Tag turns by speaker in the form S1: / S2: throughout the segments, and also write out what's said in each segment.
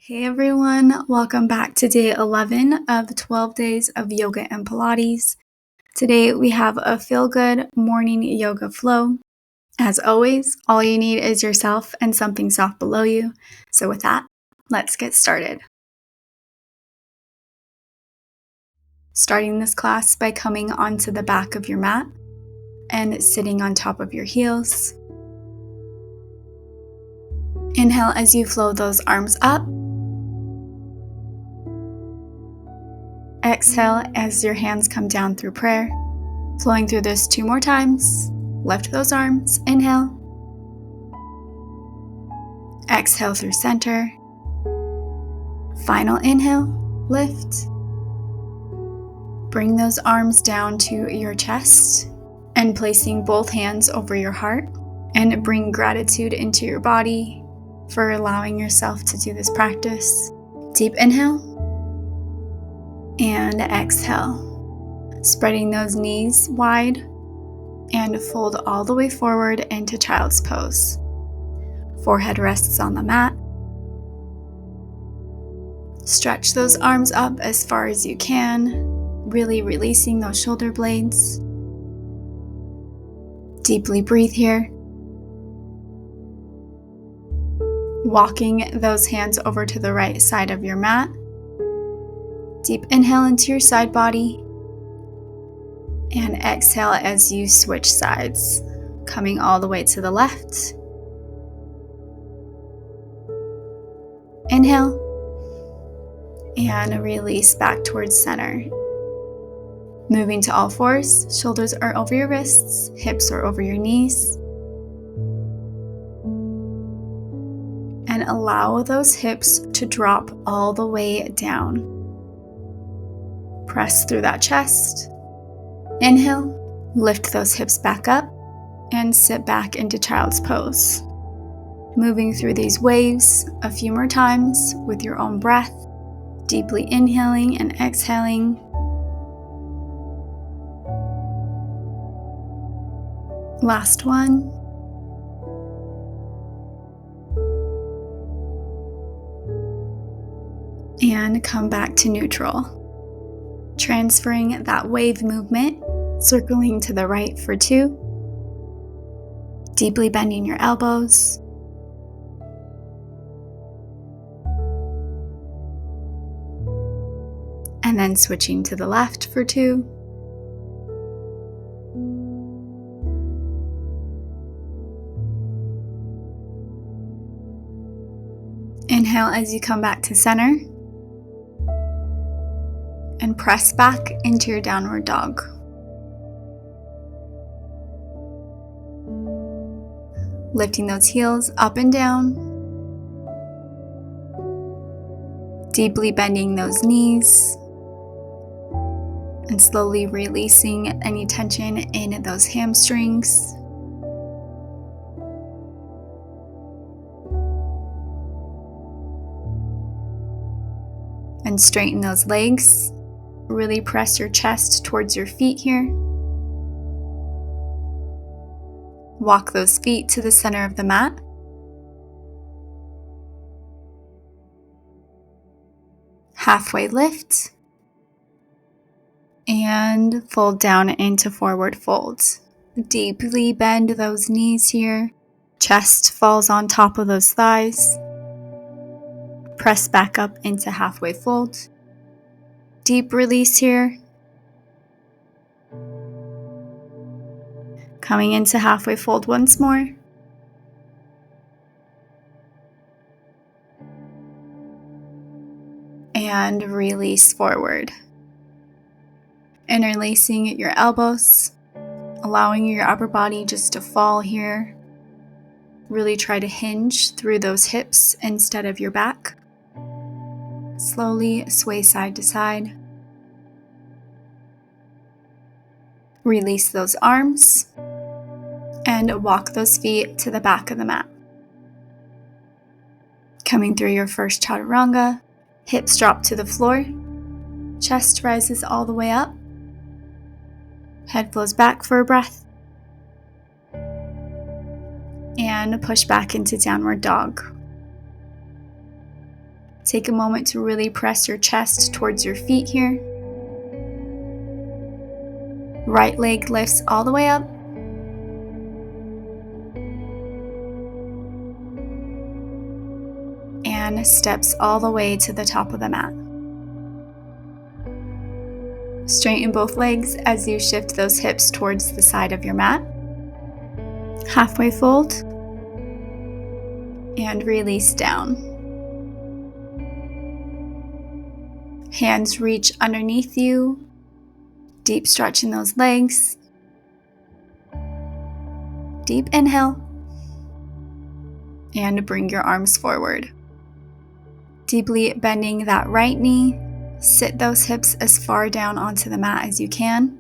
S1: Hey everyone, welcome back to day 11 of 12 days of yoga and Pilates. Today we have a feel-good morning yoga flow. As always, all you need is yourself and something soft below you. So with that, let's get started. Starting this class by coming onto the back of your mat and sitting on top of your heels. Inhale as you flow those arms up. Exhale as your hands come down through prayer. Flowing through this 2 more times. Lift those arms. Inhale. Exhale through center. Final inhale. Lift. Bring those arms down to your chest and placing both hands over your heart. And bring gratitude into your body for allowing yourself to do this practice. Deep inhale. And exhale. Spreading those knees wide and fold all the way forward into child's pose. Forehead rests on the mat. Stretch those arms up as far as you can, really releasing those shoulder blades. Deeply breathe here. Walking those hands over to the right side of your mat. Deep inhale into your side body. And exhale as you switch sides, coming all the way to the left. Inhale. And release back towards center. Moving to all fours, shoulders are over your wrists, hips are over your knees. And allow those hips to drop all the way down. Press through that chest. Inhale, lift those hips back up, and sit back into child's pose. Moving through these waves a few more times with your own breath, deeply inhaling and exhaling. Last one. And come back to neutral. Transferring that wave movement, circling to the right for 2. Deeply bending your elbows. And then switching to the left for 2. Inhale as you come back to center. And press back into your downward dog. Lifting those heels up and down. Deeply bending those knees. And slowly releasing any tension in those hamstrings. And straighten those legs. Really press your chest towards your feet here. Walk those feet to the center of the mat. Halfway lift. And fold down into forward fold. Deeply bend those knees here. Chest falls on top of those thighs. Press back up into halfway fold. Deep release here. Coming into halfway fold once more. And release forward. Interlacing your elbows, allowing your upper body just to fall here. Really try to hinge through those hips instead of your back. Slowly sway side to side. Release those arms and walk those feet to the back of the mat. Coming through your first chaturanga, hips drop to the floor, chest rises all the way up, head flows back for a breath, and push back into downward dog. Take a moment to really press your chest towards your feet here. Right leg lifts all the way up. And steps all the way to the top of the mat. Straighten both legs as you shift those hips towards the side of your mat. Halfway fold. And release down. Hands reach underneath you. Deep stretch in those legs. Deep inhale. And bring your arms forward. Deeply bending that right knee. Sit those hips as far down onto the mat as you can.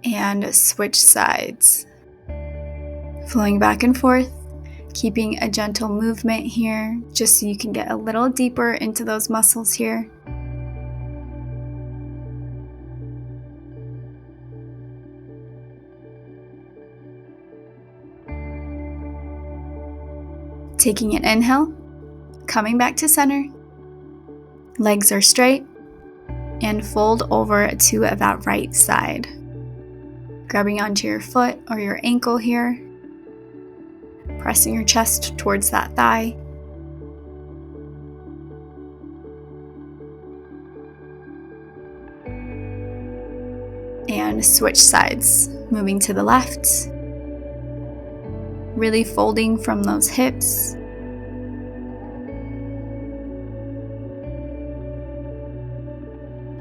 S1: And switch sides. Flowing back and forth, keeping a gentle movement here, just so you can get a little deeper into those muscles here. Taking an inhale, coming back to center. Legs are straight, and fold over to that right side. Grabbing onto your foot or your ankle here. Pressing your chest towards that thigh. And switch sides, moving to the left. Really folding from those hips.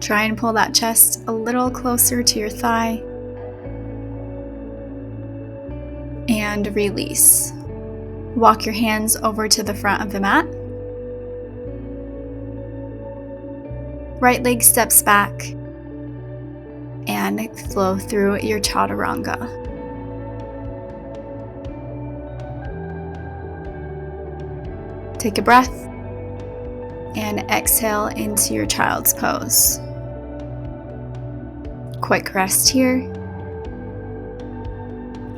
S1: Try and pull that chest a little closer to your thigh. And release. Walk your hands over to the front of the mat. Right leg steps back. And flow through your chaturanga. Take a breath. And exhale into your child's pose. Quick rest here.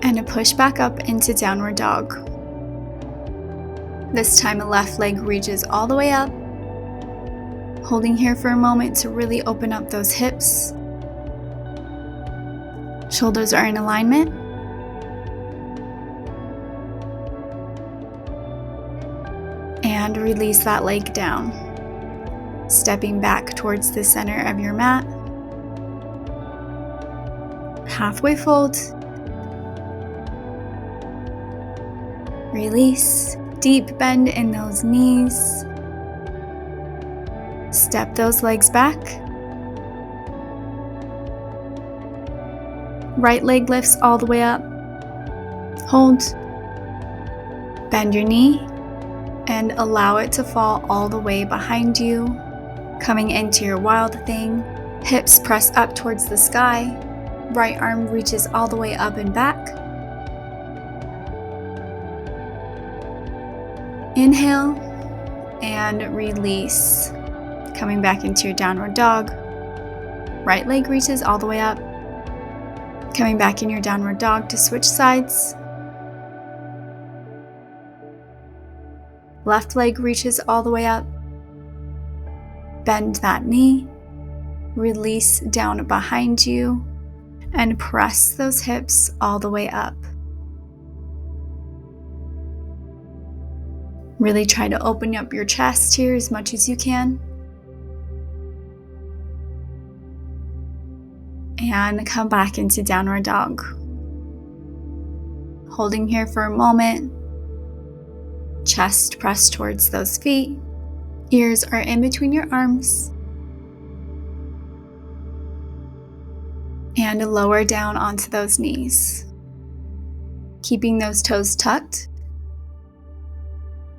S1: And a push back up into downward dog. This time the left leg reaches all the way up. Holding here for a moment to really open up those hips. Shoulders are in alignment. And release that leg down. Stepping back towards the center of your mat. Halfway fold. Release. Deep bend in those knees. Step those legs back. Right leg lifts all the way up. Hold. Bend your knee and allow it to fall all the way behind you. Coming into your wild thing. Hips press up towards the sky. Right arm reaches all the way up and back. Inhale and release. Coming back into your downward dog. Right leg reaches all the way up. Coming back in your downward dog to switch sides. Left leg reaches all the way up. Bend that knee. Release down behind you. And press those hips all the way up. Really try to open up your chest here as much as you can. And come back into downward dog. Holding here for a moment. Chest pressed towards those feet. Ears are in between your arms. And lower down onto those knees. Keeping those toes tucked.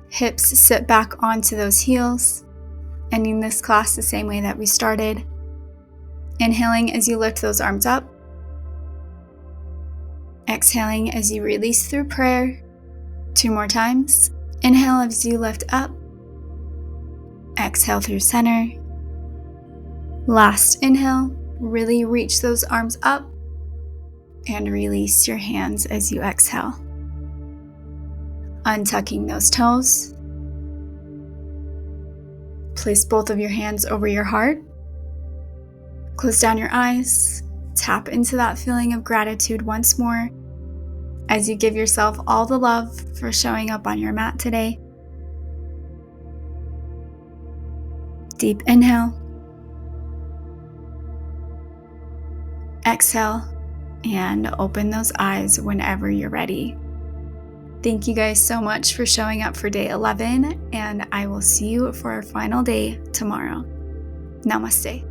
S1: Hips sit back onto those heels. Ending this class the same way that we started. Inhaling as you lift those arms up. Exhaling as you release through prayer. 2 more times. Inhale as you lift up. Exhale through center. Last inhale. Really reach those arms up. And release your hands as you exhale. Untucking those toes. Place both of your hands over your heart. Close down your eyes. Tap into that feeling of gratitude once more as you give yourself all the love for showing up on your mat today. Deep inhale. Exhale, and open those eyes whenever you're ready. Thank you guys so much for showing up for day 11, and I will see you for our final day tomorrow. Namaste.